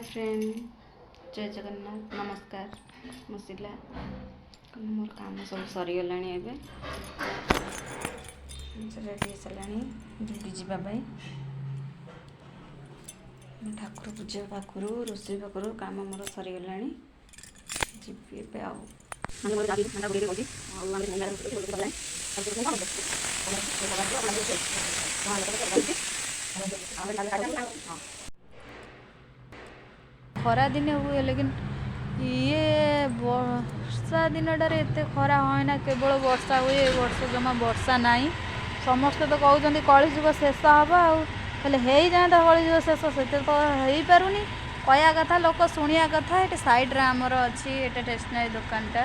Friend जय जगन्नाथ नमस्कार मुसिला मोर काम सब सरीगला रेडी सारा ड्यूटी जावाई ठाकुर पूजा पाखर रोषे पाखर काम मोर सरीगला जी खरा दिन हुए लेकिन ये वर्षा दिनटार एत खरा है ना केवल वर्षा हुए वर्ष जमा वर्षा नाई समस्ते तो कहते कलिजुग शेष हम आए जाता कलिजुग शेष से तो हो पारुनी कहया कथा लोक शुणा कथा ये सैड्रे आमर अच्छी ये स्टेशनरी दुकानटा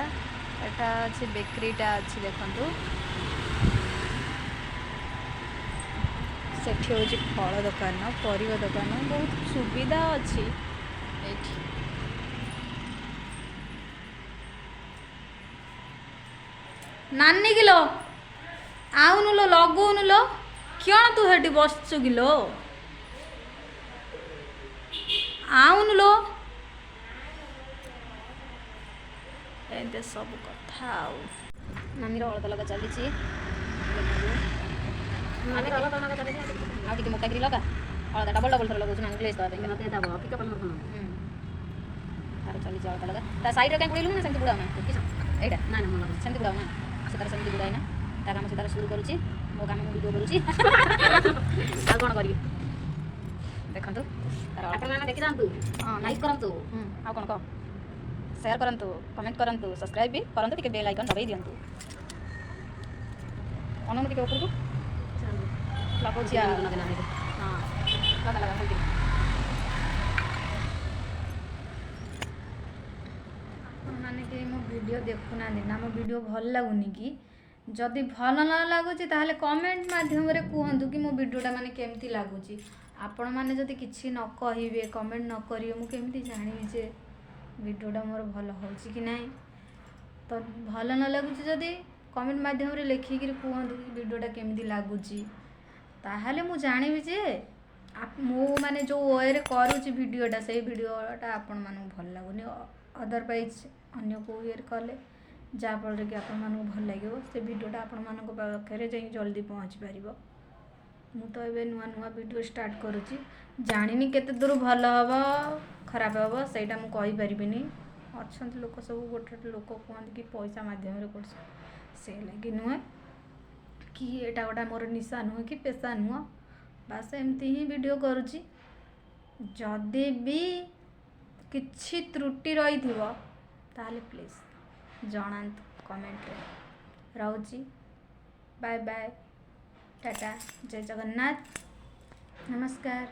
एटा अच्छी बेकरीटा अच्छी देखु सेठी हूँ फल दुकान परिवा दुकान बहुत सुविधा अच्छी नानी किलो आउनु लो लगौनु लो क्या तू हेटी बसचु किलो आउनु लो एंते सब कथा नानी रो अलग लगा चली मोटा गिरी लगा अलग डबल डबल थर लगौछु नानी ग्लेज दबा मते दबा पिकअप नर तार चली अलग लगा ता साइड रे काई गुड़ेलु ना सेंति बुड़ाउ ना किस एटा ना ना मन सेंति बुड़ाउ ना से तार सेंति बुड़ाइ ना ता काम से तार शुरू करूची मो काम मु वीडियो करूची आ कोन करी देखंतु तार आपण माने देखि जानतु हां लाइक करंतु आ कोन को शेयर करंतु कमेंट करंतु सब्सक्राइब भी करंतु टिके बेल आइकन दबाई दियंतु अनुमति के ऊपर को लगौछि आ हां लगा लगा होई माने कि मो वीडियो देखुना ना मो वीडियो भल लागुनी कि जदि भल न लगुच ताहले कमेंट माध्यम रे कहतु कि मो वीडियोटा माने केमती लगुच आपण माने जदि किछि न कहिबे कमेंट न करियो मु केमती जानिबि जे वीडियोटा मोर भल होछि कि नाही तो भल न लगुच जदि कमेंट माध्यम रे लिखि कि कहतु कि वीडियोटा केमती लगुच ताहले मु जानिबि जे मो माने जो वे रे करूछि वीडियोटा से वीडियोटा आपण माने भल लागुनी अदरवाइज अन्य को ये कले जहाँफल कि आपण मानक भल लगे से वीडियोटा आपण मानक पाखे जाई जल्दी पहुँच पार मु तो ये नुआ नुआ वीडियो स्टार्ट करुच्ची जानी केते दूर भल हम खराब हम सेटा मु कहि परिबिनी अच्छा लोक सब गोटे लोक कहते कि पैसा माध्यम कर से लगे नुहे कि एटा गोटा मोर निशा नुहे कि पेशा नुह बास एमती ही वीडियो करुच्ची जदि भी किछि त्रुटि रही ताहले प्लीज जनातु कमेंट रे रहूची बाय बाय टाटा जय जगन्नाथ नमस्कार।